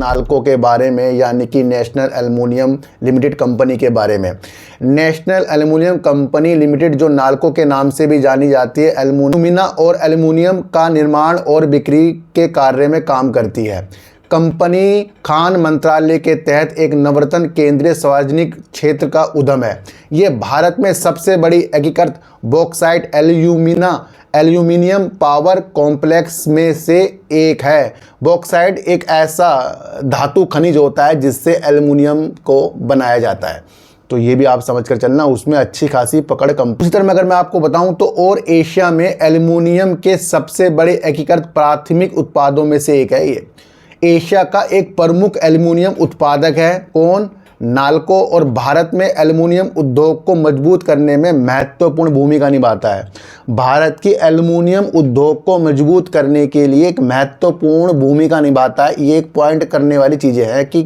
नाल्को के बारे में, यानी कि नेशनल एल्युमिनियम लिमिटेड कंपनी के बारे में। नेशनल एल्युमिनियम कंपनी लिमिटेड, जो नाल्को के नाम से भी जानी जाती है, एल्यूमिना और एल्युमिनियम का निर्माण और बिक्री के कार्य में काम करती है। कंपनी खान मंत्रालय के तहत एक नवरत्न केंद्रीय सार्वजनिक क्षेत्र का उद्यम है। ये भारत में सबसे बड़ी एकीकृत बॉक्साइट एल्यूमिनियम पावर कॉम्प्लेक्स में से एक है। बॉक्साइट एक ऐसा धातु खनिज होता है जिससे एल्युमिनियम को बनाया जाता है। तो ये भी आप समझ कर चलना, उसमें अच्छी खासी पकड़ कम। उसी तरह में अगर मैं आपको बताऊं तो और एशिया में एल्युमिनियम के सबसे बड़े एकीकृत प्राथमिक उत्पादों में से एक है। ये एशिया का एक प्रमुख एल्युमिनियम उत्पादक है। कौन? नाल्को। और भारत में एल्युमिनियम उद्योग को मजबूत करने में महत्वपूर्ण भूमिका निभाता है। भारत की एल्युमिनियम उद्योग को मजबूत करने के लिए एक महत्वपूर्ण भूमिका निभाता है। ये एक पॉइंट करने वाली चीज़ें हैं कि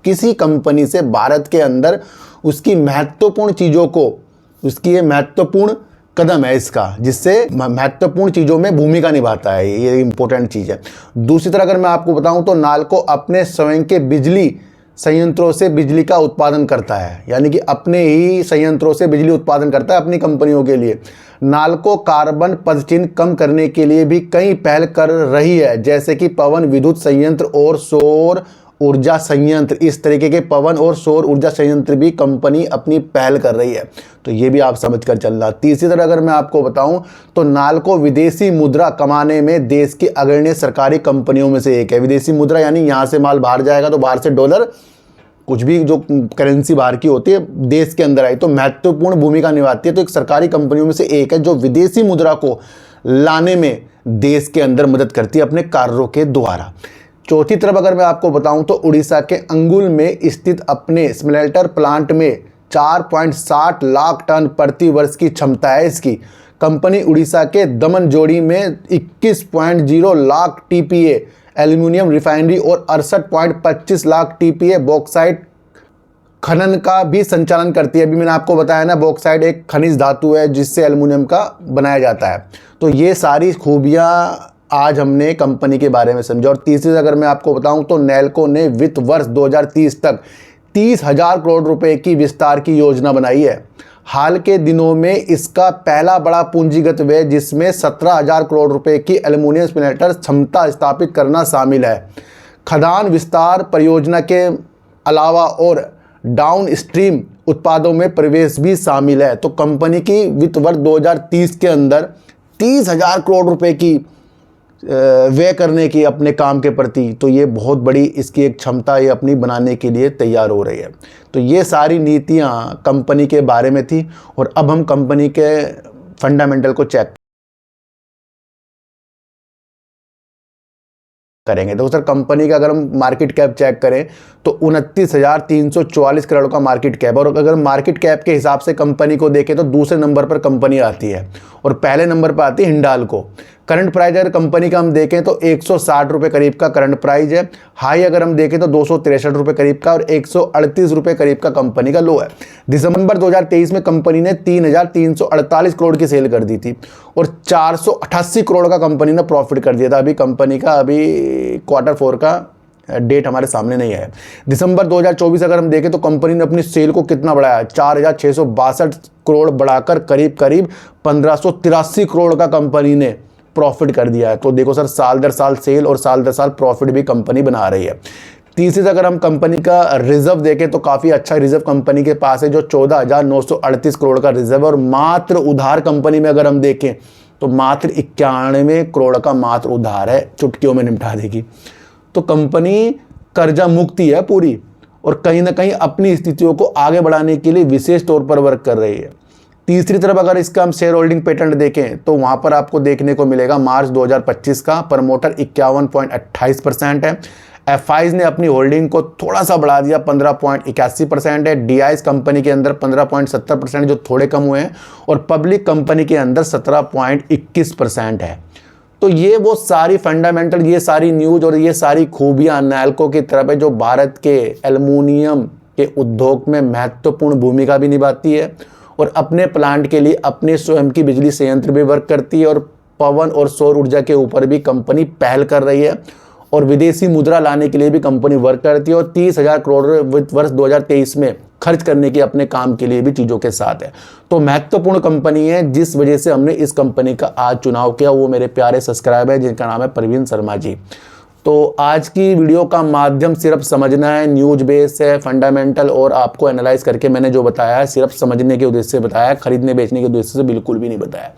किसी कंपनी से भारत के अंदर उसकी महत्वपूर्ण चीज़ों को, उसकी ये महत्वपूर्ण कदम है इसका, जिससे महत्वपूर्ण चीज़ों में भूमिका निभाता है। ये इंपॉर्टेंट चीज़ है। दूसरी तरह अगर मैं आपको बताऊं तो नाल्को अपने स्वयं के बिजली संयंत्रों से बिजली का उत्पादन करता है, यानी कि अपने ही संयंत्रों से बिजली उत्पादन करता है अपनी कंपनियों के लिए। नाल्को कार्बन पदचिह्न कम करने के लिए भी कई पहल कर रही है, जैसे कि पवन विद्युत संयंत्र और सौर ऊर्जा संयंत्र। इस तरीके के पवन और सौर ऊर्जा संयंत्र भी कंपनी अपनी पहल कर रही है। तो ये भी आप समझ कर चलना। तीसरी तरह अगर मैं आपको बताऊं तो नाल्को विदेशी मुद्रा कमाने में देश की अग्रणी सरकारी कंपनियों में से एक है। विदेशी मुद्रा यानी यहाँ से माल बाहर जाएगा तो बाहर से डॉलर, कुछ भी जो करेंसी बाहर की होती है देश के अंदर आई तो महत्वपूर्ण भूमिका निभाती है। तो एक सरकारी कंपनियों में से एक है जो विदेशी मुद्रा को लाने में देश के अंदर मदद करती है अपने कार्यों के द्वारा। चौथी तरफ अगर मैं आपको बताऊं तो उड़ीसा के अंगुल में स्थित अपने स्मेल्टर प्लांट में 4.60 लाख टन प्रति वर्ष की क्षमता है इसकी। कंपनी उड़ीसा के दमन जोड़ी में 21.0 लाख टीपीए एल्यूमिनियम रिफाइनरी और 68.25 लाख टीपीए बॉक्साइट खनन का भी संचालन करती है। अभी मैंने आपको बताया ना, बॉक्साइट एक खनिज धातु है जिससे एल्युमिनियम का बनाया जाता है। तो ये सारी खूबियाँ आज हमने कंपनी के बारे में समझा। और तीसरी अगर मैं आपको बताऊं तो नैल्को ने वित्त वर्ष 2030 तक 30,000 करोड़ रुपए की विस्तार की योजना बनाई है। हाल के दिनों में इसका पहला बड़ा पूंजीगत व्यय, जिसमें 17,000 करोड़ रुपए की एल्युमिनियम स्मेल्टर क्षमता स्थापित करना शामिल है। खदान विस्तार परियोजना के अलावा और डाउन स्ट्रीम उत्पादों में प्रवेश भी शामिल है। तो कंपनी की वित्त वर्ष 2030 के अंदर 30,000 करोड़ रुपए की व्यय करने की अपने काम के प्रति, तो ये बहुत बड़ी इसकी एक क्षमता ये अपनी बनाने के लिए तैयार हो रही है। तो ये सारी नीतियाँ कंपनी के बारे में थी। और अब हम कंपनी के फंडामेंटल को चेक करेंगे। तो सर कंपनी का अगर हम मार्केट कैप चेक करें तो 29,344 करोड़ का मार्केट कैप। और अगर मार्केट कैप के हिसाब से कंपनी को देखें तो दूसरे नंबर पर कंपनी आती है और पहले नंबर पर आती है हिंडाल्को। करंट प्राइस अगर कंपनी का हम देखें तो 160 रुपये करीब का करंट प्राइस है। हाई अगर हम देखें तो 263 रुपये करीब का और 138 रुपये करीब का कंपनी का लो है। दिसंबर 2023 में कंपनी ने 3,348 करोड़ की सेल कर दी थी और 488 करोड़ का कंपनी ने प्रॉफिट कर दिया था। अभी कंपनी का Q4 का डेट हमारे सामने नहीं है। दिसंबर 2024 अगर हम देखें तो कंपनी ने अपनी सेल को कितना बढ़ाया, 4,662 करोड़ बढ़ाकर करीब 1,583 करोड़ का कंपनी ने प्रॉफिट कर दिया है। तो देखो सर, साल दर साल सेल और साल दर साल प्रॉफिट भी कंपनी बना रही है। तीसरी से अगर हम कंपनी का रिजर्व देखें तो काफ़ी अच्छा रिजर्व कंपनी के पास है, जो 14,938 करोड़ का रिजर्व है। और मात्र उधार कंपनी में अगर हम देखें तो मात्र 91 करोड़ का मात्र उधार है, चुटकियों में निपटा देगी। तो कंपनी कर्जा मुक्ति है पूरी और कहीं ना कहीं अपनी स्थितियों को आगे बढ़ाने के लिए विशेष तौर पर वर्क कर रही है। तीसरी तरफ अगर इसका हम शेयर होल्डिंग पैटर्न देखें तो वहाँ पर आपको देखने को मिलेगा मार्च 2025 का प्रमोटर 51.28% है। एफआईज ने अपनी होल्डिंग को थोड़ा सा बढ़ा दिया, 15.81% है। डीआईज कंपनी के अंदर 15.70% जो थोड़े कम हुए हैं और पब्लिक कंपनी के अंदर 17.21% है। तो ये वो सारी फंडामेंटल, ये सारी न्यूज और ये सारी खूबियाँ नैल्को की तरफ है जो भारत के एल्युमिनियम के उद्योग में महत्वपूर्ण भूमिका भी निभाती है और अपने प्लांट के लिए अपने स्वयं की बिजली संयंत्र भी वर्क करती है और पवन और सौर ऊर्जा के ऊपर भी कंपनी पहल कर रही है और विदेशी मुद्रा लाने के लिए भी कंपनी वर्क करती है और 30,000 करोड़ वर्ष 2023 में खर्च करने की अपने काम के लिए भी चीज़ों के साथ है। तो महत्वपूर्ण कंपनी है, जिस वजह से हमने इस कंपनी का आज चुनाव किया, वो मेरे प्यारे सब्सक्राइबर है जिनका नाम है प्रवीण शर्मा जी। तो आज की वीडियो का माध्यम सिर्फ समझना है, न्यूज बेस है, फंडामेंटल और आपको एनालाइज करके मैंने जो बताया है सिर्फ समझने के उद्देश्य से बताया है, खरीदने बेचने के उद्देश्य से बिल्कुल भी नहीं बताया।